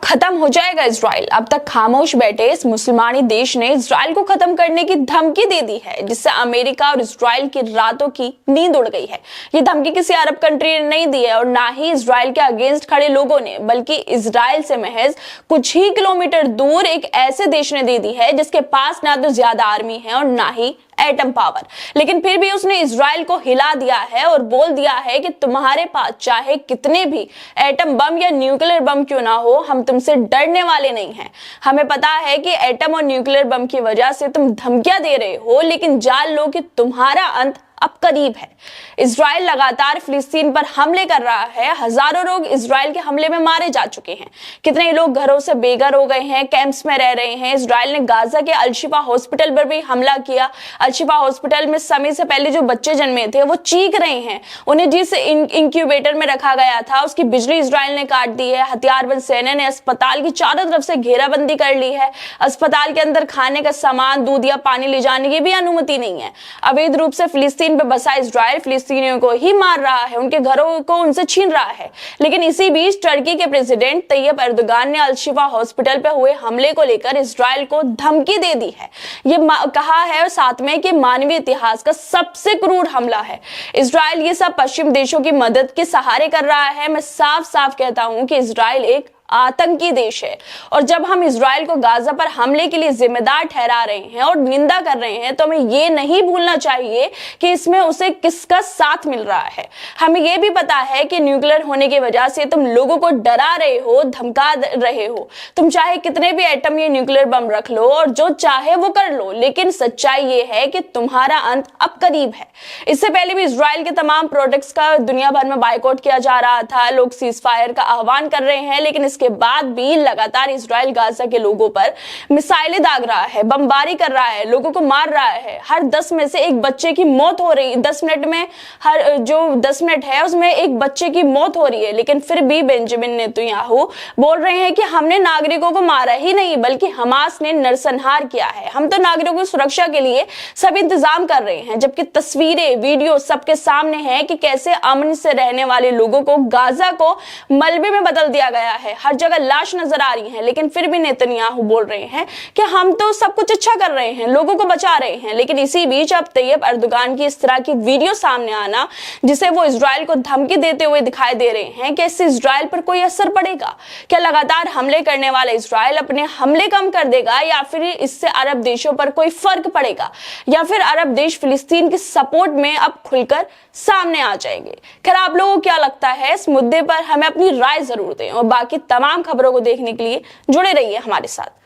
खत्म हो जाएगा इजराइल। अब तक खामोश बैठे इस मुसलमानी देश ने इजराइल को खत्म करने की धमकी दे दी है, जिससे अमेरिका और इजराइल की रातों की नींद उड़ गई है। ये धमकी किसी अरब कंट्री ने नहीं दी है और ना ही इजराइल के अगेंस्ट खड़े लोगों ने, बल्कि इजराइल से महज कुछ ही किलोमीटर दूर एक ऐसे देश ने दे दी है जिसके पास ना तो ज्यादा आर्मी है और ना ही एटम पावर। लेकिन फिर भी उसने इजराइल को हिला दिया है और बोल दिया है कि तुम्हारे पास चाहे कितने भी एटम बम या न्यूक्लियर बम क्यों ना हो, हम तुमसे डरने वाले नहीं हैं। हमें पता है कि एटम और न्यूक्लियर बम की वजह से तुम धमकियां दे रहे हो, लेकिन जान लो कि तुम्हारा अंत अब करीब है। इजराइल लगातार फिलिस्तीन पर हमले कर रहा है। हजारों लोग इजराइल के हमले में मारे जा चुके हैं। कितने लोग घरों से बेघर हो गए हैं, कैंप्स में रह रहे हैं। इजराइल ने गाजा के अल-शिफा हॉस्पिटल पर भी हमला किया। अल-शिफा हॉस्पिटल में समय से पहले जो बच्चे जन्मे थे वो चीख रहे हैं। उन्हें जिस इंक्यूबेटर में रखा गया था उसकी बिजली इजराइल ने काट दी है। हथियारबंद सेना ने अस्पताल की चारों तरफ से घेराबंदी कर ली है। अस्पताल के अंदर खाने का सामान, दूध या पानी ले जाने की भी अनुमति नहीं है। अवैध रूप से फिलिस्तीन पे बसा इजराइल फिलिस्तीनियों को ही मार रहा है, उनके घरों को उनसे छीन रहा है। लेकिन इसी बीच टर्की के प्रेसिडेंट तैयब एर्दोगान ने अल-शिफा हॉस्पिटल पर हुए हमले को लेकर इजराइल को धमकी दे दी है। ये कहा है और साथ में कि मानवीय इतिहास का सबसे क्रूर हमला है। इजराइल ये सब पश्चिम देशों की मदद के सहारे कर रहा है। मैं साफ साफ कहता हूं कि इजराइल एक आतंकी देश है और जब हम इजराइल को गाजा पर हमले के लिए जिम्मेदार ठहरा रहे हैं और निंदा कर रहे हैं तो हमें ये नहीं भूलना चाहिए कि इसमें उसे किसका साथ मिल रहा है। हमें ये भी पता है कि न्यूक्लियर होने की वजह से तुम लोगों को डरा रहे हो, धमका रहे हो। तुम चाहे कितने भी एटम या न्यूक्लियर बम रख लो और जो चाहे वो कर लो, लेकिन सच्चाई ये है कि तुम्हारा अंत अब करीब है। इससे पहले भी इजराइल के तमाम प्रोडक्ट्स का दुनिया भर में बायकॉट किया जा रहा था। लोग सीज फायर का आह्वान कर रहे हैं, लेकिन इसके बाद भी लगातार इजराइल गाजा के लोगों पर मिसाइलें दाग रहा है, बमबारी कर रहा है, लोगों को मार रहा है। हर 10 में से एक बच्चे की मौत हो रही है। 10 मिनट में हर जो 10 मिनट है उसमें एक बच्चे की मौत हो रही है। लेकिन फिर भी बेंजामिन नेतन्याहू बोल रहे हैं कि हमने नागरिकों को मारा ही नहीं, बल्कि हमास ने नरसंहार किया है। हम तो नागरिकों की सुरक्षा के लिए सब इंतजाम कर रहे हैं, जबकि तस्वीरें, वीडियो सबके सामने है कि कैसे अमन से रहने वाले लोगों को गाजा को मलबे में बदल दिया गया है। हर जगह लाश नजर आ रही है। लेकिन फिर भी नेतन्याहू बोल रहे हैं कि हम तो सब कुछ अच्छा कर रहे हैं, लोगों को बचा रहे हैं। लेकिन इसी बीच अब तैयब एर्दोगान की इस तरह की वीडियो सामने आना, जिसे वो इजराइल को धमकी देते हुए दिखाई दे रहे हैं, कि इससे इजराइल पर कोई असर पड़ेगा? क्या लगातार हमले करने वाला इजराइल अपने हमले कम कर देगा, या फिर इससे अरब देशों पर कोई फर्क पड़ेगा, या फिर अरब देश फिलिस्तीन के सपोर्ट में अब खुलकर सामने आ जाएंगे? खैर, आप लोगों को क्या लगता है इस मुद्दे पर? हमें अपनी राय जरूर दें और बाकी तमाम खबरों को देखने के लिए जुड़े रहिए हमारे साथ।